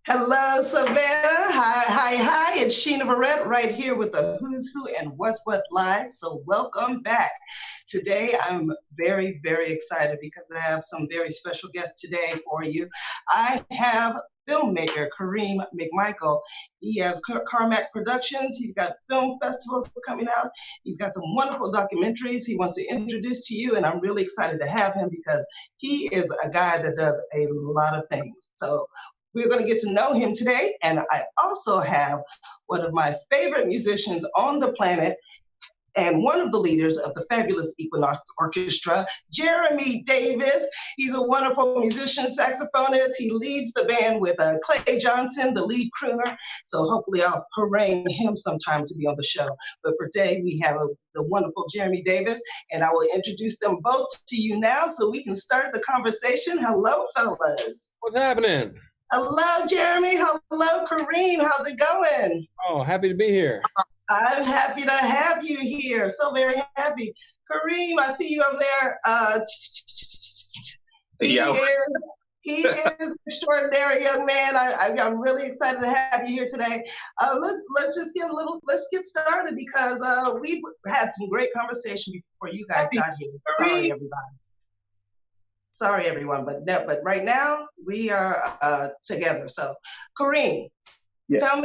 Hello, Savannah. Hi. It's Shena Verrett right here with the Who's Who and What's What Live. So welcome back. Today, I'm very, very excited because I have some very special guests today for you. I have filmmaker Kareem McMichael. He has Carmack Productions. He's got film festivals coming out. He's got some wonderful documentaries he wants to introduce to you, and I'm really excited to have him because he is a guy that does a lot of things. So we're going to get to know him today. And I also have one of my favorite musicians on the planet and one of the leaders of the fabulous Equinox Orchestra, Jeremy Davis. He's a wonderful musician, saxophonist. He leads the band with Clay Johnson, the lead crooner. So hopefully I'll harangue him sometime to be on the show. But for today, we have the wonderful Jeremy Davis, and I will introduce them both to you now so we can start the conversation. Hello, fellas. What's happening? Hello, Jeremy. Hello, Kareem. How's it going? Oh, happy to be here. I'm happy to have you here. So very happy. Kareem, I see you over there. He is an extraordinary young man. I'm really excited to have you here today. Let's get started because we've had some great conversation before you guys got here. Sorry, everyone, but right now we are together. So, Kareem, yes. Tell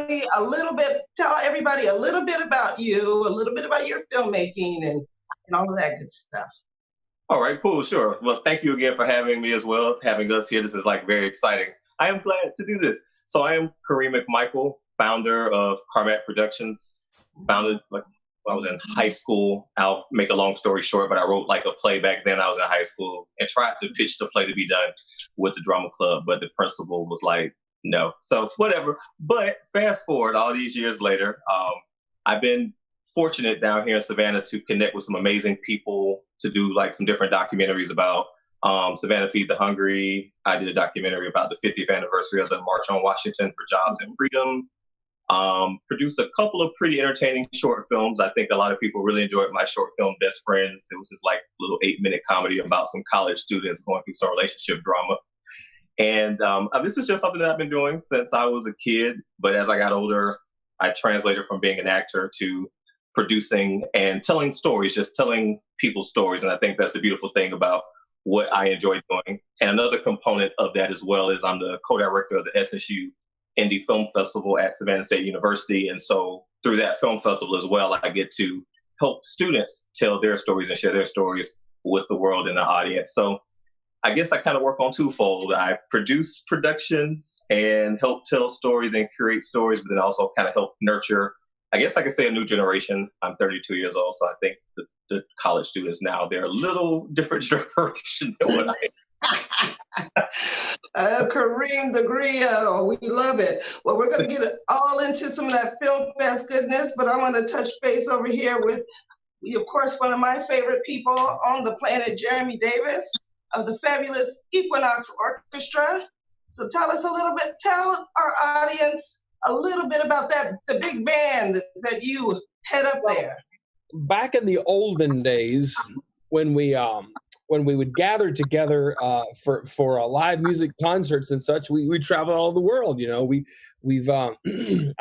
everybody a little bit about you, a little bit about your filmmaking and all of that good stuff. All right, cool, sure. Well, thank you again for having me as well, having us here. This is very exciting. I am glad to do this. So I am Kareem McMichael, founder of Carmack Productions, founded when I was in high school. I'll make a long story short, but I wrote a play back then. I was in high school and tried to pitch the play to be done with the drama club, but the principal was like, no. So whatever. But fast forward all these years later, I've been fortunate down here in Savannah to connect with some amazing people to do some different documentaries about Savannah Feed the Hungry. I did a documentary about the 50th anniversary of the March on Washington for Jobs and Freedom. Produced a couple of pretty entertaining short films. I think a lot of people really enjoyed my short film, Best Friends. It was this little 8-minute comedy about some college students going through some relationship drama. And this is just something that I've been doing since I was a kid. But as I got older, I translated from being an actor to producing and telling stories, just telling people's stories. And I think that's the beautiful thing about what I enjoy doing. And another component of that as well is I'm the co-director of the SSU Indie Film Festival at Savannah State University. And so through that film festival as well, I get to help students tell their stories and share their stories with the world and the audience. So I guess I kind of work on twofold. I produce productions and help tell stories and create stories, but then also kind of help nurture, I guess I could say, a new generation. I'm 32 years old, so I think the college students now, they're a little different generation than what I am. Kareem the Griot, we love it. Well, we're going to get all into some of that film fest goodness, but I want to touch base over here with, of course, one of my favorite people on the planet, Jeremy Davis of the fabulous Equinox Orchestra. So tell our audience a little bit about the big band that you head up there. Back in the olden days, when we would gather together for live music concerts and such, we traveled all over the world. We've I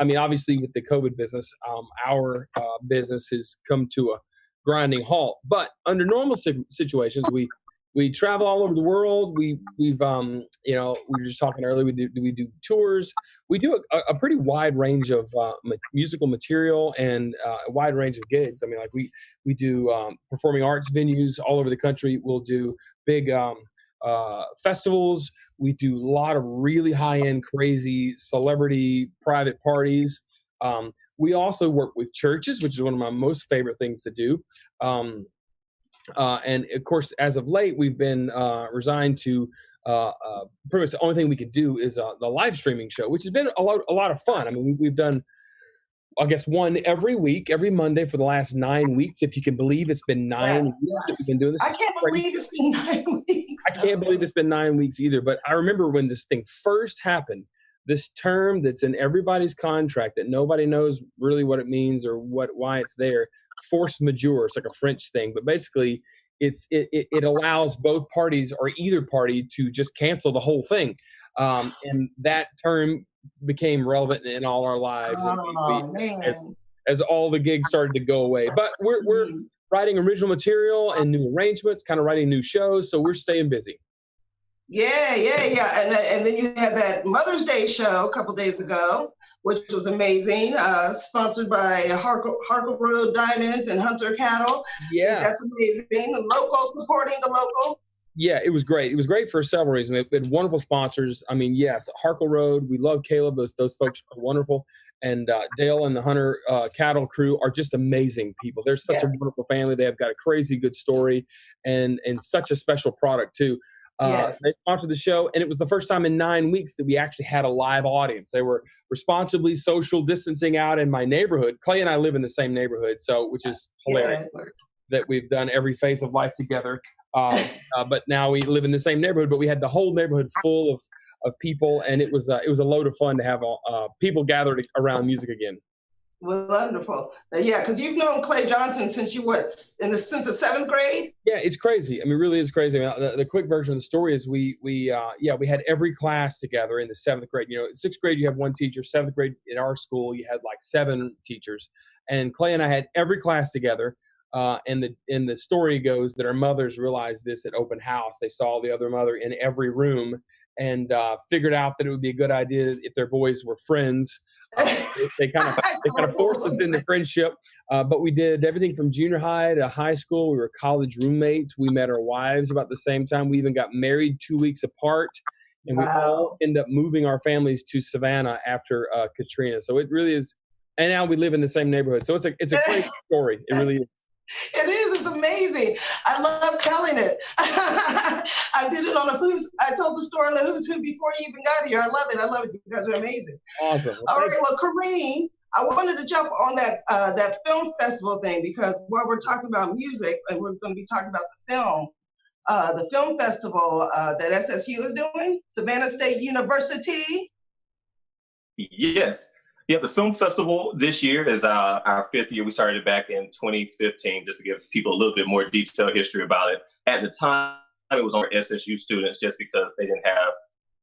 mean, obviously with the COVID business, our business has come to a grinding halt. But under normal situations, we travel all over the world. We were just talking earlier. We do tours. We do a pretty wide range of musical material and a wide range of gigs. I mean, we do performing arts venues all over the country. We'll do big festivals. We do a lot of really high-end, crazy celebrity private parties. We also work with churches, which is one of my most favorite things to do. And of course, as of late, we've been resigned to pretty much the only thing we could do is the live streaming show, which has been a lot of fun. I mean, we've done, I guess, one every week, every Monday for the last 9 weeks. If you can believe it's been 9 weeks that we've been doing this. I can't believe it's been 9 weeks. I can't believe it's been 9 weeks either. But I remember when this thing first happened, this term that's in everybody's contract that nobody knows really what it means or why it's there. Force majeure. It's like a French thing, but basically it allows both parties or either party to just cancel the whole thing. And that term became relevant in all our lives, and Oh as, man. as all the gigs started to go away. But we're Mhm. writing original material and new arrangements, kind of writing new shows, so we're staying busy. Yeah, yeah, yeah. And then you had that Mother's Day show a couple days ago, which was amazing, sponsored by Harkle Road Diamonds and Hunter Cattle. I think Yeah. that's amazing. The local supporting the local. Yeah, it was great. It was great for several reasons. We had wonderful sponsors. I mean, yes, Harkle Road. We love Caleb. Those folks are wonderful, and Dale and the Hunter Cattle crew are just amazing people. They're such a Yes, wonderful family. They have got a crazy good story, and such a special product too. yes. They sponsored the show, and it was the first time in 9 weeks that we actually had a live audience. They were responsibly social distancing out in my neighborhood. Clay and I live in the same neighborhood, so which is hilarious Yeah. that we've done every phase of life together. But now we live in the same neighborhood, but we had the whole neighborhood full of people, and it was a load of fun to have people gathered around music again. Wonderful. Yeah, because you've known Clay Johnson since since the seventh grade? Yeah, it's crazy. I mean, it really is crazy. I mean, the quick version of the story is we had every class together in the seventh grade. You know, in sixth grade you have one teacher. Seventh grade in our school you had like 7 teachers, and Clay and I had every class together. And the story goes that our mothers realized this at open house. They saw the other mother in every room and figured out that it would be a good idea if their boys were friends. They kind of forced us into friendship. But we did everything from junior high to high school. We were college roommates. We met our wives about the same time. We even got married 2 weeks apart. And we all Wow. ended up moving our families to Savannah after Katrina. So it really is. And now we live in the same neighborhood. So it's a crazy story. It really is. It is. It's amazing. I love telling it. I did it on the Who's. I told the story on the Who's Who before you even got here. I love it. I love it. You guys are amazing. Awesome. All right. Well, Kareem, I wanted to jump on that film festival thing because while we're talking about music and we're going to be talking about the film festival that SSU is doing, Savannah State University. Yes. Yeah, the film festival this year is our 5th year. We started it back in 2015, just to give people a little bit more detailed history about it. At the time, it was on SSU students just because they didn't have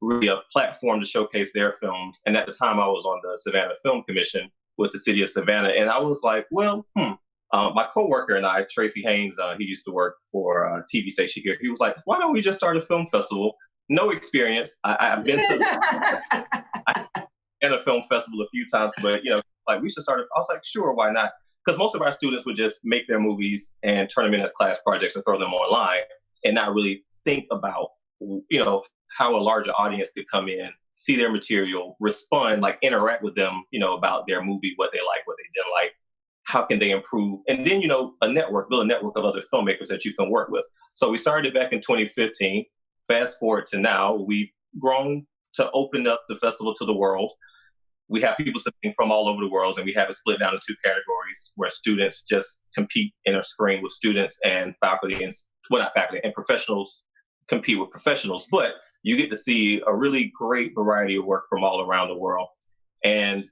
really a platform to showcase their films. And at the time, I was on the Savannah Film Commission with the city of Savannah. And I was like, well, my coworker and I, Tracy Haynes, he used to work for a TV station here. He was like, why don't we just start a film festival? No experience. I've been to... in a film festival a few times, but like we should start. I was like, sure, why not? Because most of our students would just make their movies and turn them in as class projects and throw them online, and not really think about how a larger audience could come in, see their material, respond, like interact with them, about their movie, what they like, what they didn't like, how can they improve, and then build a network of other filmmakers that you can work with. So we started back in 2015. Fast forward to now, we've grown to open up the festival to the world. We have people submitting from all over the world, and we have it split down into 2 categories where students just compete in a screen with students, and faculty and professionals compete with professionals. But you get to see a really great variety of work from all around the world. And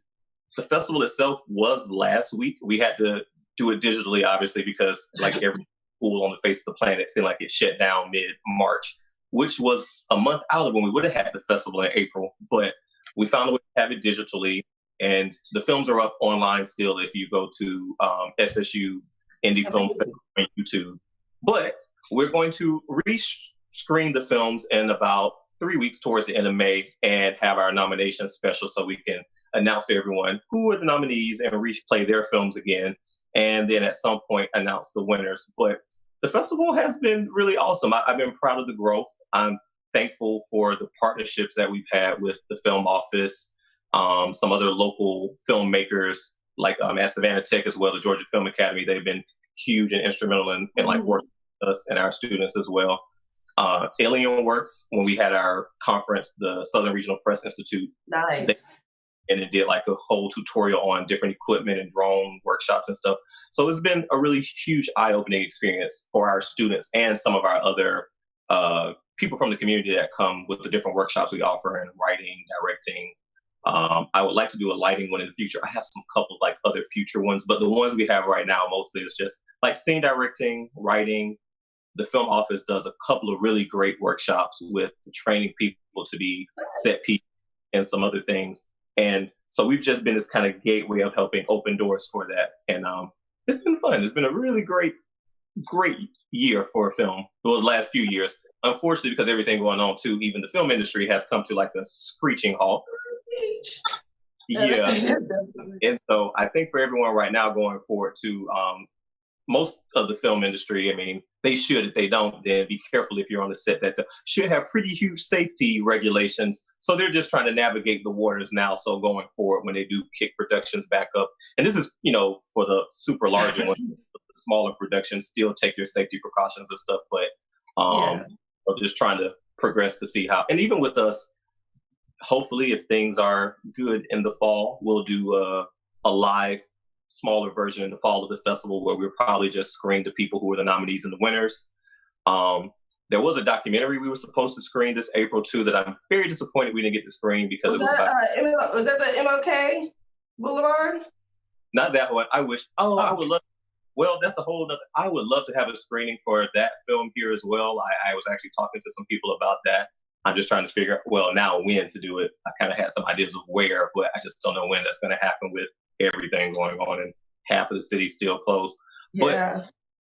the festival itself was last week. We had to do it digitally, obviously, because like every school on the face of the planet seemed like it shut down mid-March, which was a month out of when we would have had the festival in April. But we found a way to have it digitally, and the films are up online still if you go to SSU Indie Film Festival on YouTube. But we're going to re-screen the films in about 3 weeks towards the end of May and have our nomination special so we can announce to everyone who are the nominees and replay their films again, and then at some point announce the winners. But the festival has been really awesome. I've been proud of the growth. I'm thankful for the partnerships that we've had with the film office, some other local filmmakers like at Savannah Tech as well, the Georgia Film Academy. They've been huge and instrumental in like working with us and our students as well. Alien Works, when we had our conference, the Southern Regional Press Institute, Nice. and it did like a whole tutorial on different equipment and drone workshops and stuff. So it's been a really huge eye-opening experience for our students and some of our other people from the community that come with the different workshops we offer in writing, directing. I would like to do a lighting one in the future. I have some couple like other future ones, but the ones we have right now mostly is just like scene directing, writing. The film office does a couple of really great workshops with training people to be set people and some other things. And so we've just been this kind of gateway of helping open doors for that. And it's been fun. It's been a really great year for a film. Well, the last few years. Unfortunately, because everything going on too, even the film industry has come to like a screeching halt. Yeah. And so I think for everyone right now going forward to most of the film industry, I mean, they should, if they don't, then be careful if you're on the set that should have pretty huge safety regulations. So they're just trying to navigate the waters now. So going forward, when they do kick productions back up, and this is, for the super larger ones, the smaller productions, still take your safety precautions and stuff. But I'm just trying to progress to see how, and even with us, hopefully if things are good in the fall, we'll do a live smaller version in the fall of the festival where we'll probably just screen the people who were the nominees and the winners. There was a documentary we were supposed to screen this April too that I'm very disappointed we didn't get to screen because was that the MLK Boulevard? Not that one. I wish. I would love. Well, that's a whole other. I would love to have a screening for that film here as well. I was actually talking to some people about that. I'm just trying to figure out, now when to do it. I kind of had some ideas of where, but I just don't know when that's going to happen with everything going on and half of the city still closed. Yeah.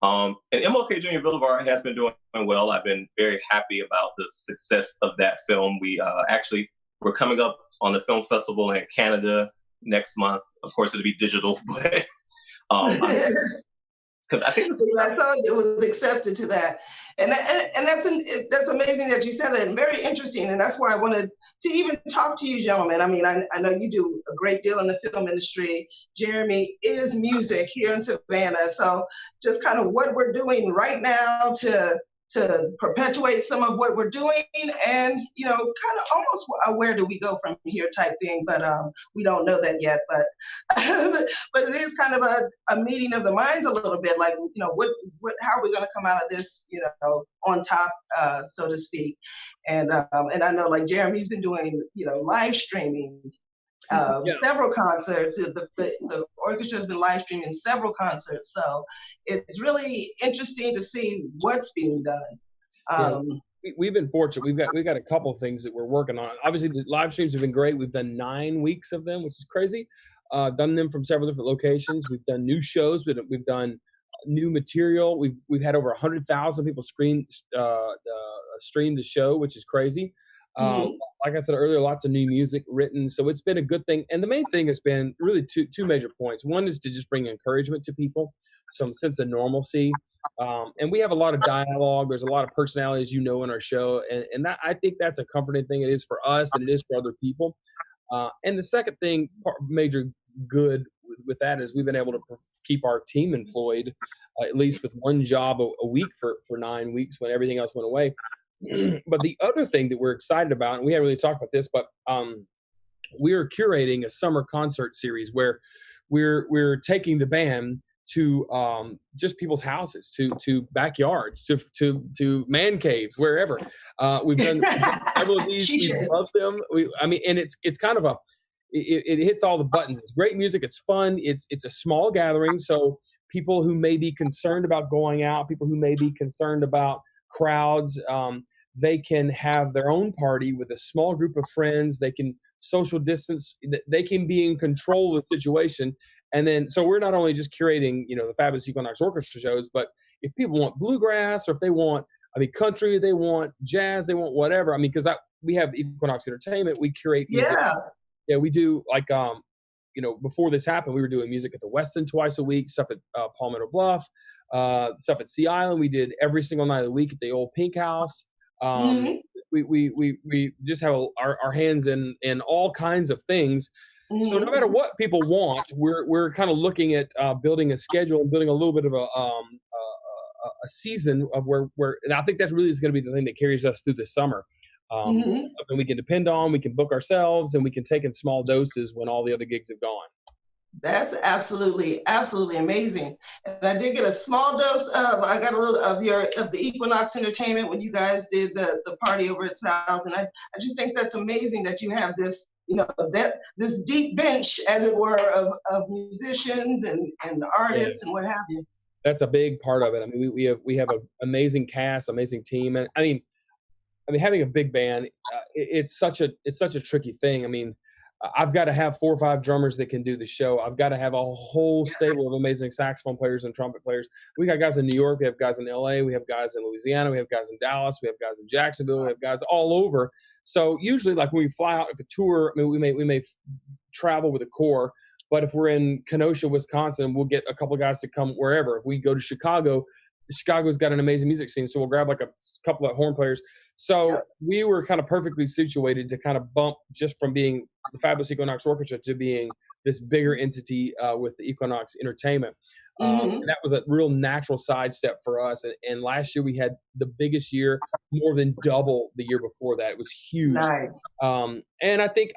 But and MLK Junior Boulevard has been doing well. I've been very happy about the success of that film. We're coming up on the film festival in Canada next month. Of course, it'll be digital, but because I think I thought it was accepted to that, and that's amazing that you said that, and very interesting, and that's why I wanted to even talk to you gentlemen. I mean, I know you do a great deal in the film industry. Jeremy is music here in Savannah, so just kind of what we're doing right now to perpetuate some of what we're doing, and kind of almost where do we go from here type thing, but we don't know that yet. But but it is kind of a meeting of the minds a little bit, like how are we going to come out of this on top, so to speak. And I know like Jeremy's been doing live streaming. Several concerts. The orchestra has been live streaming several concerts, so it's really interesting to see what's being done. We've been fortunate. We've got a couple of things that we're working on. Obviously, the live streams have been great. We've done 9 weeks of them, which is crazy. Done them from several different locations. We've done new shows. We've done new material. We've had over 100,000 people stream the show, which is crazy. Like I said earlier, lots of new music written. So it's been a good thing. And the main thing has been really two major points. One is to just bring encouragement to people, some sense of normalcy. And we have a lot of dialogue. There's a lot of personalities, in our show. And that, I think that's a comforting thing. It is for us and it is for other people. And the second thing, major good with that is we've been able to keep our team employed, at least with one job a week for 9 weeks when everything else went away. But the other thing that we're excited about, and we haven't really talked about this, but we're curating a summer concert series where we're taking the band to just people's houses, to backyards, to man caves, wherever. We've done several of these. We love them. And it's kind of it hits all the buttons. It's great music. It's fun. It's a small gathering, so people who may be concerned about going out, people who may be concerned about crowds, they can have their own party with a small group of friends. They can social distance. They can be in control of the situation. And then, so we're not only just curating, the Fabulous Equinox Orchestra shows, but if people want bluegrass, or if they want, country, they want jazz, they want whatever. Because we have Equinox Entertainment, we curate music. Yeah, we do before this happened, we were doing music at the Westin twice a week, stuff at Palmetto Bluff, stuff at Sea Island. We did every single night of the week at the old Pink House. We just have our hands in all kinds of things. So no matter what people want, we're kind of looking at building a schedule and building a little bit of a season of where and I think that really is going to be the thing that carries us through the summer. Something we can depend on, we can book ourselves, and we can take in small doses when all the other gigs have gone. That's absolutely amazing. And I did get a small dose I got a little of the Equinox Entertainment when you guys did the party over at South. And I just think that's amazing that you have this, this deep bench, as it were, of musicians and artists and what have you. That's a big part of it. We have an amazing cast, amazing team. And having a big band, it's such a tricky thing. I've got to have 4 or 5 drummers that can do the show. I've got to have a whole stable of amazing saxophone players and trumpet players. We got guys in New York. We have guys in LA. We have guys in Louisiana. We have guys in Dallas. We have guys in Jacksonville. We have guys all over. So usually, like when we fly out of a tour, I mean, we may travel with a core. But if we're in Kenosha, Wisconsin, we'll get a couple of guys to come wherever. If we go to Chicago's got an amazing music scene, so we'll grab like a couple of horn players. So we were kind of perfectly situated to kind of bump just from being the Fabulous Equinox Orchestra to being this bigger entity with the Equinox Entertainment. And that was a real natural sidestep for us. And last year we had the biggest year, more than double the year before that. It was huge. Nice. And I think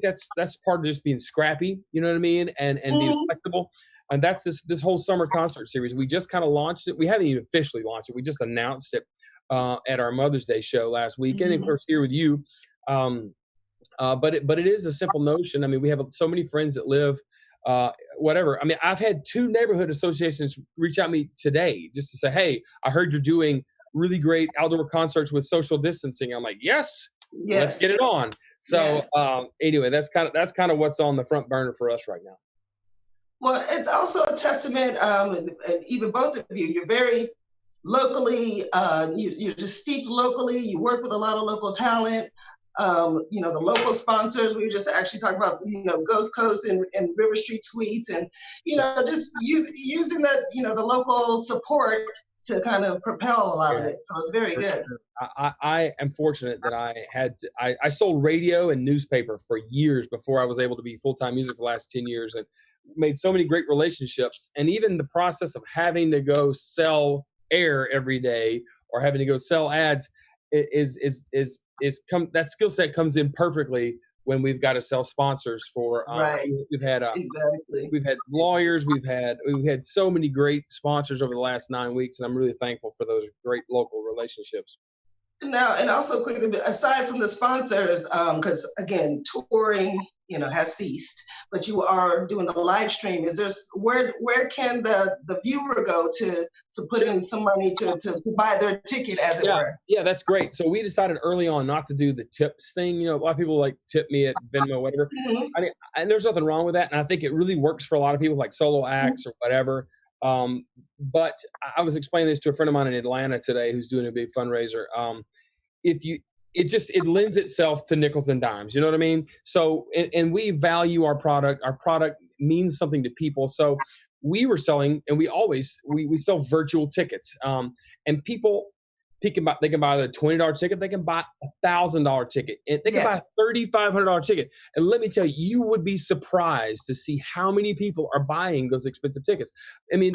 that's part of just being scrappy, you know what I mean, and being flexible. And that's this whole summer concert series. We just kind of launched it. We haven't even officially launched it. We just announced it at our Mother's Day show last weekend, and of course here with you. But it is a simple notion. I mean, we have so many friends that live whatever. I mean, I've had 2 neighborhood associations reach out to me today just to say, hey, I heard you're doing really great outdoor concerts with social distancing. I'm like, yes. Let's get it on. So anyway, that's kind of what's on the front burner for us right now. Well, it's also a testament, and even both of you, you're very locally, you're just steeped locally. You work with a lot of local talent. The local sponsors. We were just actually talking about, Ghost Coast and River Street Suites, and just using the local support to kind of propel a lot of it. So it's very good. I am fortunate that I sold radio and newspaper for years before I was able to be full-time music for the last 10 years, and made so many great relationships. And even the process of having to go sell air every day or having to go sell ads that skill set comes in perfectly when we've got to sell sponsors for we've had lawyers, we've had so many great sponsors over the last 9 weeks, and I'm really thankful for those great local relationships. Now, and also quickly, aside from the sponsors, because again, touring, has ceased, but you are doing the live stream. Is there where can the viewer go to put in some money to buy their ticket, as it were? Yeah, that's great. So we decided early on not to do the tips thing. A lot of people like tip me at Venmo, whatever. And there's nothing wrong with that. And I think it really works for a lot of people, like solo acts or whatever. But I was explaining this to a friend of mine in Atlanta today who's doing a big fundraiser. It lends itself to nickels and dimes. You know what I mean? So, and we value our product. Our product means something to people. So we were selling, and we sell virtual tickets. And people, they can buy the $20 ticket. They can buy $1,000 ticket. And they can buy a $3,500 ticket. And let me tell you, you would be surprised to see how many people are buying those expensive tickets. I mean,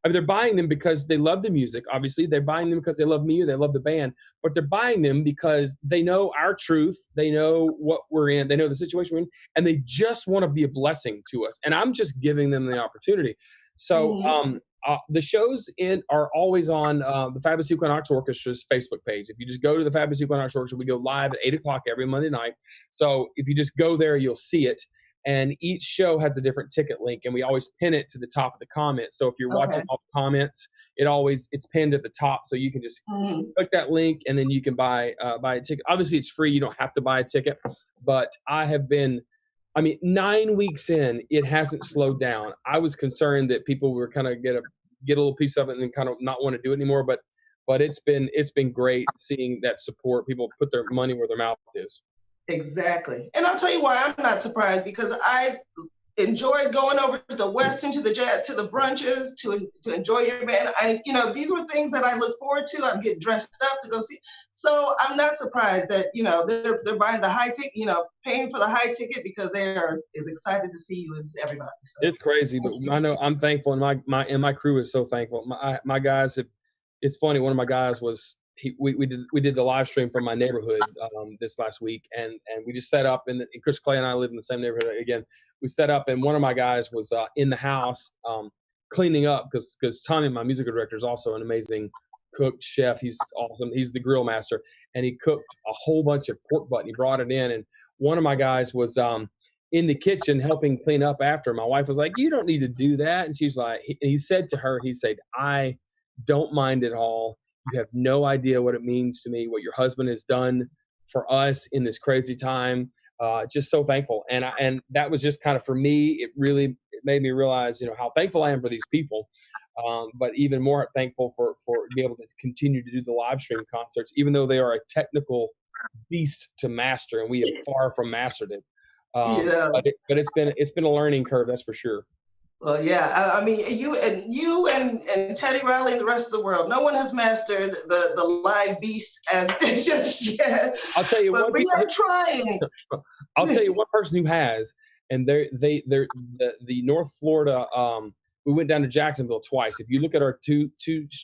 they're buying them because they love the music. Obviously, they're buying them because they love me or they love the band. But they're buying them because they know our truth. They know what we're in. They know the situation we're in. And they just want to be a blessing to us. And I'm just giving them the opportunity. So the shows are always on the Fabulous Equinox Orchestra's Facebook page. If you just go to the Fabulous Equinox Orchestra, we go live at 8 o'clock every Monday night. So if you just go there, you'll see it. And each show has a different ticket link, and we always pin it to the top of the comments. So if you're watching all the comments, it's pinned at the top, so you can just click that link, and then you can buy a ticket. Obviously, it's free; you don't have to buy a ticket. But 9 weeks in, it hasn't slowed down. I was concerned that people were kind of get a little piece of it and then kind of not want to do it anymore. But it's been great seeing that support. People put their money where their mouth is. Exactly. And I'll tell you why I'm not surprised, because I enjoyed going over to the Western, to the jazz, to the brunches, to enjoy your band. These were things that I look forward to. I'm getting dressed up to go see. So I'm not surprised that, they're buying the high ticket, paying for the high ticket because they are as excited to see you as everybody. So. It's crazy, but I know I'm thankful, and my crew is so thankful. My guys it's funny. One of my guys was, we did the live stream from my neighborhood this last week, and we just set up, and Chris Clay and I live in the same neighborhood again. We set up, and one of my guys was in the house cleaning up because Tommy, my musical director, is also an amazing cook, chef. He's awesome. He's the grill master, and he cooked a whole bunch of pork butt, and he brought it in. And one of my guys was in the kitchen helping clean up after. My wife was like, "You don't need to do that," and she's like, he said to her, he said, "I don't mind at all. You have no idea what it means to me, what your husband has done for us in this crazy time. Just so thankful. And that was just kind of, for me, it made me realize, how thankful I am for these people. But even more thankful for being able to continue to do the live stream concerts, even though they are a technical beast to master, and we have far from mastered it. But it's been a learning curve, that's for sure. Well, yeah, I mean, you and Teddy Riley and the rest of the world, no one has mastered the live beast as just yet. I'll tell you but we are trying. I'll tell you one person who has, and they're the North Florida. We went down to Jacksonville twice. If you look at our two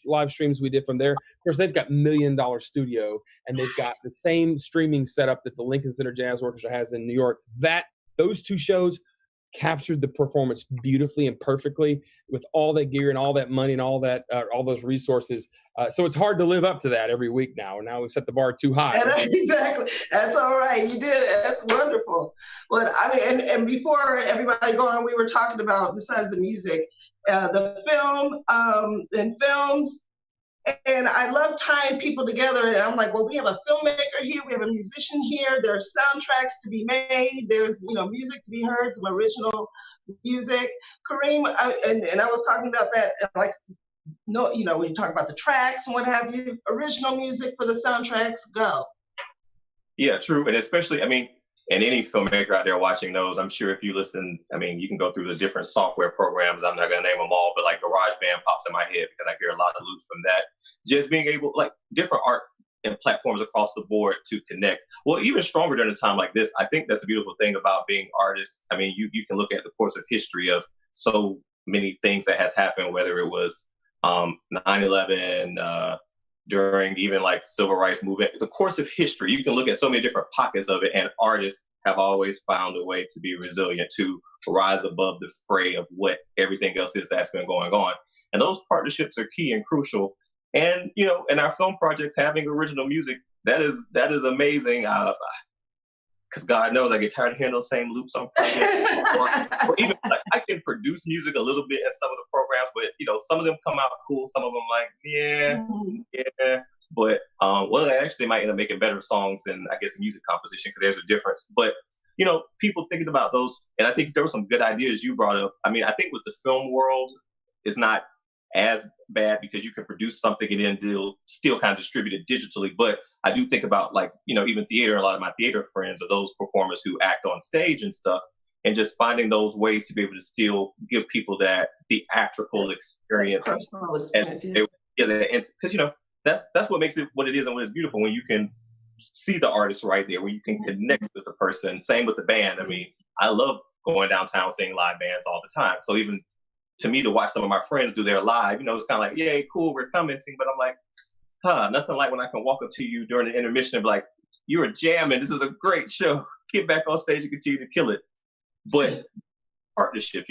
live streams we did from there, of course they've got $1 million studio, and they've got the same streaming setup that the Lincoln Center Jazz Orchestra has in New York. Those two shows captured the performance beautifully and perfectly with all that gear and all that money and all those resources. So it's hard to live up to that every week now. Now we've set the bar too high. Exactly. That's all right. You did it. That's wonderful. But I mean, and before everybody go on, we were talking about, besides the music, the film and films. And I love tying people together. And I'm like, well, we have a filmmaker here. We have a musician here. There's soundtracks to be made. There's, music to be heard, some original music. Kareem, and I was talking about that, like, when you talk about the tracks and what have you, original music for the soundtracks, go. Yeah, true. And especially, and any filmmaker out there watching knows, I'm sure if you listen, you can go through the different software programs. I'm not going to name them all, but like GarageBand pops in my head because I hear a lot of loops from that. Just being able, like, different art and platforms across the board to connect. Well, even stronger during a time like this, I think that's a beautiful thing about being artists. You can look at the course of history of so many things that has happened, whether it was 9/11, during even like civil rights movement, the course of history, you can look at so many different pockets of it, and artists have always found a way to be resilient, to rise above the fray of what everything else is that's been going on. And those partnerships are key and crucial. And, in our film projects, having original music, that is amazing. Because God knows I get tired of hearing those same loops on projects. or even like I can produce music a little bit in some of the programs, but some of them come out cool. Some of them like, yeah. But they actually might end up making better songs than, I guess, music composition, because there's a difference. But people thinking about those, and I think there were some good ideas you brought up. I think with the film world, it's not as bad because you can produce something and then still kind of distribute it digitally. But I do think about, like, even theater. A lot of my theater friends are those performers who act on stage and stuff, and just finding those ways to be able to still give people the theatrical experience. Personal experience, because that's what makes it what it is and what is beautiful, when you can see the artist right there, where you can connect with the person. Same with the band. I love going downtown seeing live bands all the time. So even to me, to watch some of my friends do their live, it's kind of like, yay, cool, we're commenting. But I'm like, nothing like when I can walk up to you during the intermission and be like, you were jamming, this is a great show. Get back on stage and continue to kill it. But partnerships,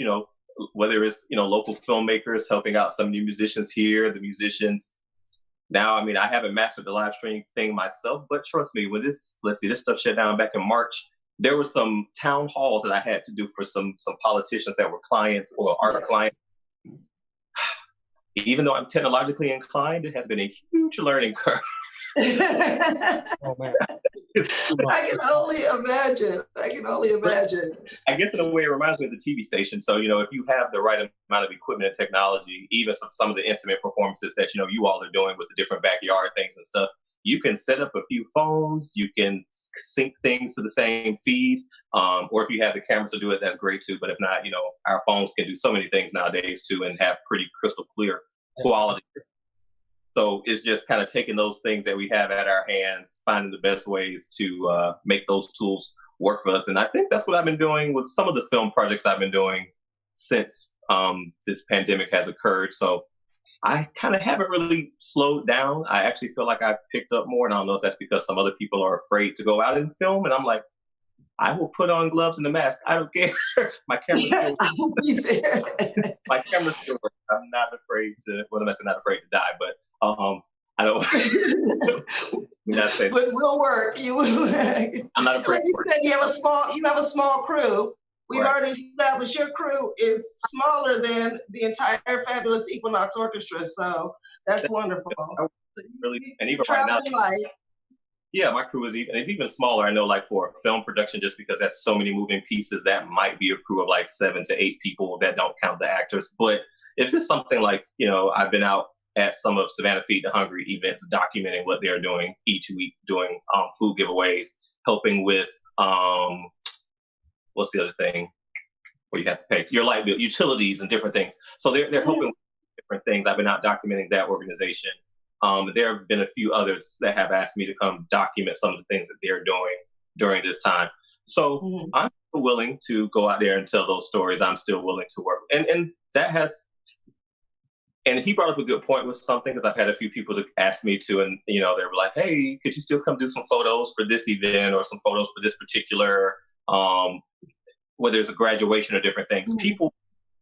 whether it's, local filmmakers helping out some new musicians here, the musicians. Now, I haven't mastered the live stream thing myself, but trust me, when this stuff shut down back in March, there were some town halls that I had to do for some politicians that were clients or art clients. Even though I'm technologically inclined, it has been a huge learning curve. Oh, man. I can only imagine. I guess in a way it reminds me of the TV station. So, if you have the right amount of equipment and technology, even some of the intimate performances that, you all are doing with the different backyard things and stuff, you can set up a few phones, you can sync things to the same feed, or if you have the cameras to do it, that's great too. But if not, our phones can do so many things nowadays too and have pretty crystal clear quality. So it's just kind of taking those things that we have at our hands, finding the best ways to make those tools work for us. And I think that's what I've been doing with some of the film projects I've been doing since this pandemic has occurred. So I kind of haven't really slowed down. I actually feel like I've picked up more. And I don't know if that's because some other people are afraid to go out and film. And I'm like, I will put on gloves and a mask. I don't care. My camera still I will be there. My camera still works. I'm not afraid to, well, I'm not afraid to die, but I don't. But we'll work. You will. I'm not afraid. Like you said, you have a small crew. We've already established your crew is smaller than the entire Fabulous Equinox Orchestra, so that's wonderful. Really, and even right now, Yeah, my crew is it's even smaller. I know, like for a film production, just because that's so many moving pieces, that might be a crew of like 7 to 8 people. That don't count the actors. But if it's something like, I've been out at some of Savannah Feed the Hungry events, documenting what they're doing each week, doing food giveaways, helping with what's the other thing where you have to pay your light bill, utilities, and different things. So they're helping with different things. I've been out documenting that organization. There have been a few others that have asked me to come document some of the things that they're doing during this time. So I'm still willing to go out there and tell those stories. I'm still willing to work. And that has, and he brought up a good point with something, because I've had a few people to ask me to, and, they were like, hey, could you still come do some photos for this event or some photos for this particular, whether it's a graduation or different things. People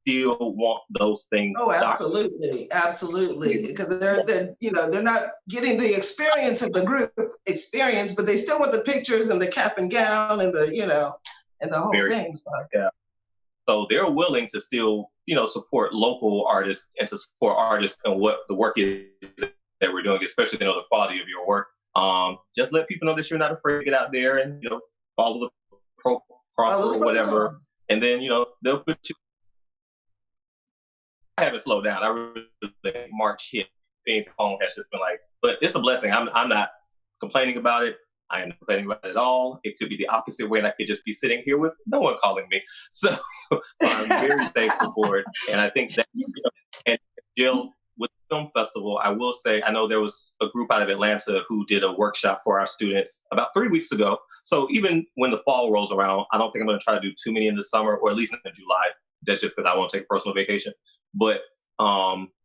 still want those things. Oh, absolutely, absolutely, because they're not getting the experience of the group experience, but they still want the pictures and the cap and gown and the and the whole thing. So. Yeah. So they're willing to still support local artists and to support artists and what the work is that we're doing, especially the quality of your work. Just let people know that you're not afraid to get out there and follow the proper or whatever, and then they'll put you. I haven't slowed down. I really March hit. The phone has just been like, but it's a blessing. I'm not complaining about it. I am not complaining about it at all. It could be the opposite way, and I could just be sitting here with no one calling me. So I'm very thankful for it. And I think that, and Jill, with the film festival, I will say, I know there was a group out of Atlanta who did a workshop for our students about 3 weeks ago. So even when the fall rolls around, I don't think I'm going to try to do too many in the summer, or at least in July. That's just because I want to take a personal vacation. But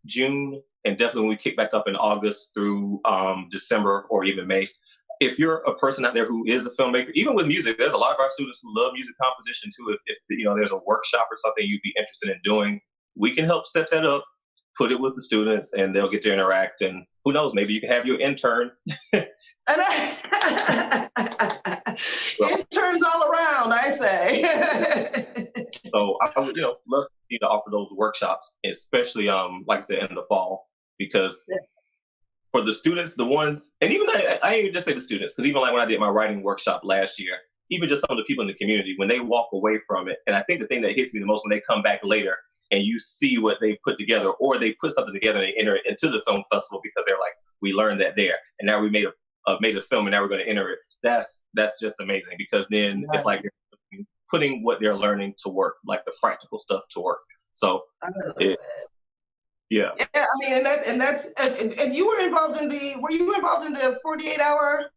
June, and definitely when we kick back up in August through December or even May, if you're a person out there who is a filmmaker, even with music, there's a lot of our students who love music composition too. If there's a workshop or something you'd be interested in doing, we can help set that up, put it with the students, and they'll get to interact. And who knows, maybe you can have your intern. Interns all around, I say. So I would, love to offer those workshops, especially, like I said, in the fall, because for the students, the ones, and even I even just say the students, because even like when I did my writing workshop last year, even just some of the people in the community, when they walk away from it, and I think the thing that hits me the most when they come back later and you see what they put together, or they put something together and they enter it into the film festival because they're like, we learned that there, and now we made a film, and now we're going to enter it. That's just amazing, because then it's like they're putting what they're learning to work, like the practical stuff to work. So yeah. I mean, and you were involved in were you involved in the 48-hour,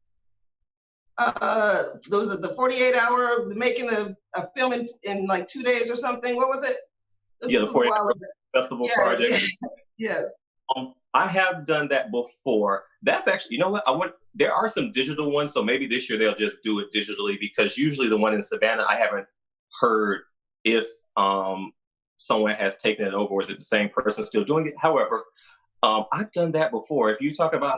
those are the 48-hour making a film in like 2 days or something? What was it? The 48-hour festival project. Yes. I have done that before. That's actually, there are some digital ones, so maybe this year they'll just do it digitally, because usually the one in Savannah, I haven't heard if someone has taken it over, or is it the same person still doing it? However, I've done that before. If you talk about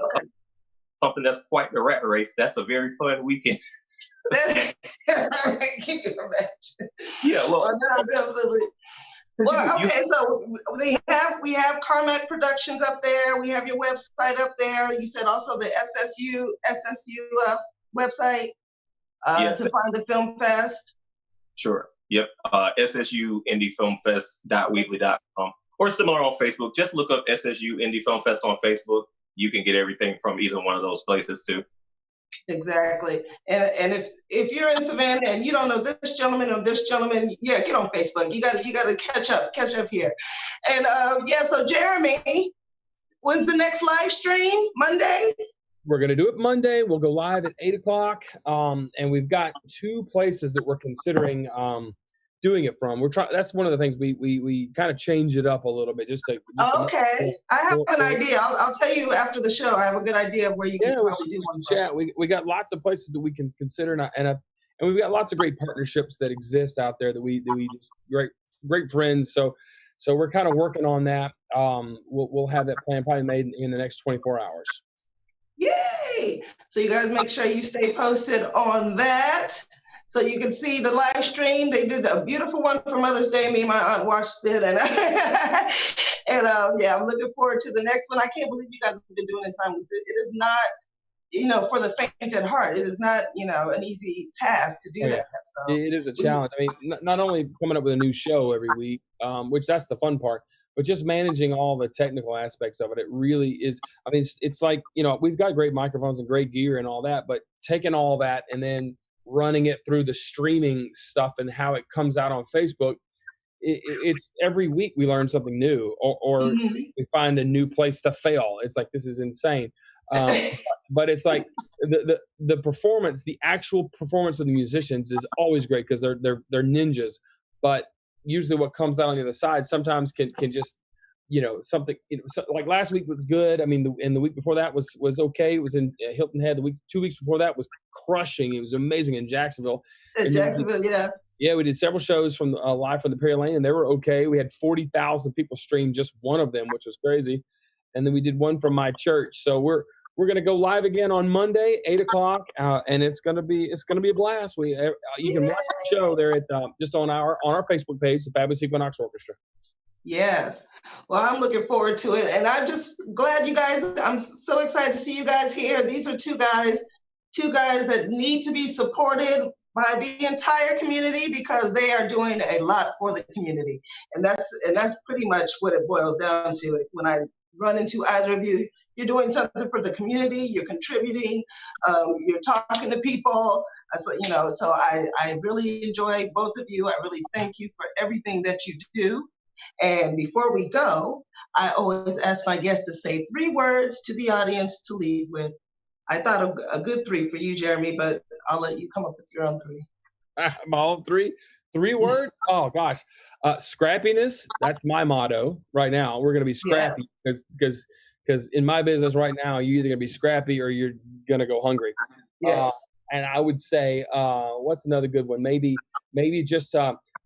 something that's quite the rat race, that's a very fun weekend. Can you imagine? Yeah, well, no, definitely. Well, okay, so we have Carmack Productions up there. We have your website up there. You said also the SSU website to find the film fest. Sure. Yep. SSU Indie Film Fest.weebly.com, or similar on Facebook. Just look up SSU Indie Film Fest on Facebook. You can get everything from either one of those places too. Exactly. And if you're in Savannah and you don't know this gentleman or this gentleman, get on Facebook. You gotta catch up here. And so Jeremy, when's the next live stream? Monday? We're going to do it Monday. We'll go live at 8:00. And we've got 2 places that we're considering doing it from. That's one of the things we kind of change it up a little bit just to. Okay, I have an idea. I'll tell you after the show. I have a good idea of where you can probably do one. Yeah, we got lots of places that we can consider, and we've got lots of great partnerships that exist out there that we great friends. So we're kind of working on that. We'll have that plan probably made in the next 24 hours. Yay! So you guys make sure you stay posted on that, so you can see the live stream. They did a beautiful one for Mother's Day. Me and my aunt watched it, and I'm looking forward to the next one. I can't believe you guys have been doing this time. It is not for the faint at heart. It is not, an easy task to do Oh, yeah. that. So It is a challenge. I mean, not only coming up with a new show every week, which that's the fun part, but just managing all the technical aspects of it. It really is. I mean, it's like, we've got great microphones and great gear and all that, but taking all that and then running it through the streaming stuff and how it comes out on Facebook, it's every week we learn something new, or we find a new place to fail. It's like, this is insane. But it's like the performance, the actual performance of the musicians is always great because they're ninjas. But usually what comes out on the other side sometimes can just, something, like last week was good. I mean, and the week before that was okay. It was in Hilton Head. 2 weeks before that was crushing. It was amazing in Jacksonville. Jacksonville, yeah. Yeah, we did several shows from live from the Perry Lane, and they were okay. We had 40,000 people stream just one of them, which was crazy. And then we did one from my church. So we're going to go live again on Monday, 8:00, and it's going to be a blast. You can watch the show there at just on our Facebook page, the Fabulous Equinox Orchestra. Yes. Well, I'm looking forward to it, and I'm just glad you guys. I'm so excited to see you guys here. These are two guys that need to be supported by the entire community because they are doing a lot for the community, and that's pretty much what it boils down to. When I run into either of you, you're doing something for the community. You're contributing. You're talking to people. So I really enjoy both of you. I really thank you for everything that you do. And before we go, I always ask my guests to say 3 words to the audience to lead with. I thought of a good 3 for you, Jeremy, but I'll let you come up with your own 3. My own 3 words? Oh, gosh. Scrappiness, that's my motto right now. We're going to be scrappy because in my business right now, you're either going to be scrappy or you're going to go hungry. Yes. And I would say, what's another good one? Maybe just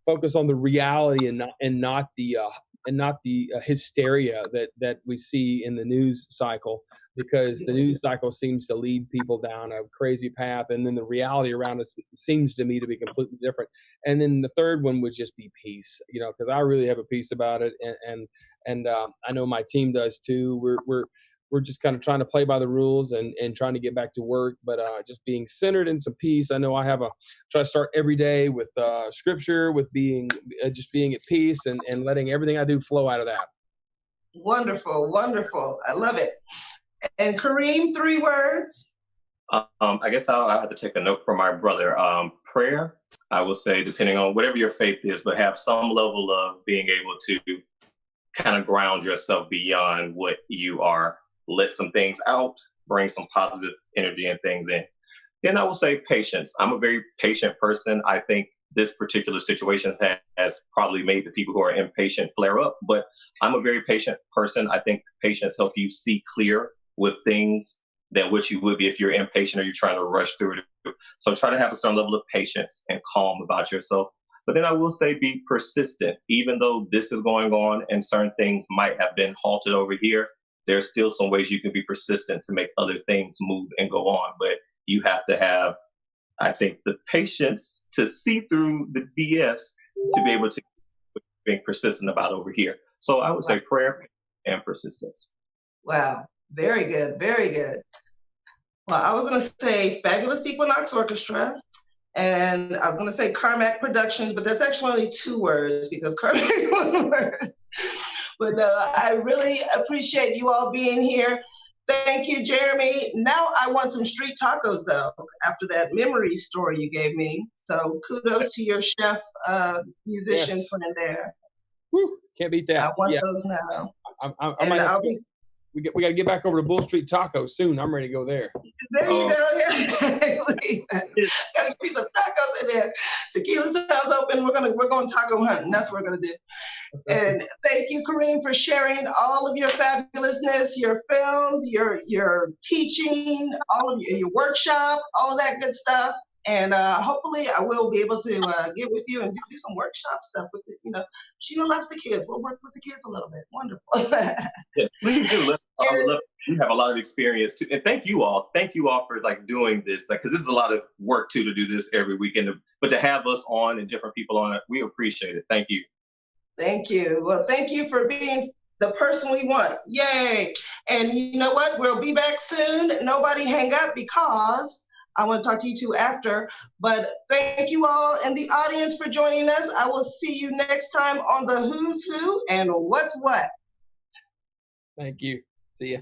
focus on the reality and not the hysteria that we see in the news cycle, because the news cycle seems to lead people down a crazy path, and then the reality around us seems to me to be completely different. And then the third one would just be peace, because I really have a peace about it, and I know my team does too. We're just kind of trying to play by the rules and trying to get back to work, but just being centered in some peace. I know I try to start every day with scripture, with being at peace and letting everything I do flow out of that. Wonderful, wonderful. I love it. And Kareem, 3 words. I guess I'll have to take a note from my brother. Prayer, I will say, depending on whatever your faith is, but have some level of being able to kind of ground yourself beyond what you are. Let some things out, bring some positive energy and things in. Then I will say patience. I'm a very patient person. I think this particular situation has probably made the people who are impatient flare up, but I'm a very patient person. I think patience helps you see clear with things than what you would be if you're impatient or you're trying to rush through it. So try to have a certain level of patience and calm about yourself. But then I will say be persistent. Even though this is going on and certain things might have been halted over here, there's still some ways you can be persistent to make other things move and go on. But you have to have, I think, the patience to see through the BS to be able to be persistent about over here. So I would say prayer and persistence. Wow. Very good. Very good. Well, I was going to say Fabulous Equinox Orchestra, and I was going to say Carmack Productions, but that's actually only 2 words because Carmack is 1 word. But I really appreciate you all being here. Thank you, Jeremy. Now I want some street tacos, though, after that memory story you gave me. So kudos to your chef, musician friend there. Woo, can't beat that. I want those now. We got to get back over to Bull Street Tacos soon. I'm ready to go there. There you go. Yeah. Got to get some tacos in there. Tequila's Town's open. We're going taco hunting. That's what we're going to do. And thank you, Kareem, for sharing all of your fabulousness, your films, your teaching, all of your workshop, all of that good stuff. And hopefully I will be able to get with you and do some workshop stuff with it. Shena loves the kids. We'll work with the kids a little bit. Wonderful. Yeah, please do. You have a lot of experience too. And thank you all for doing this, because this is a lot of work too, to do this every weekend. But to have us on and different people on it, we appreciate it. Thank you. Thank you. Well, thank you for being the person we want. Yay. And you know what? We'll be back soon. Nobody hang up because I want to talk to you two after. But thank you all in the audience for joining us. I will see you next time on the Who's Who and What's What. Thank you. See ya.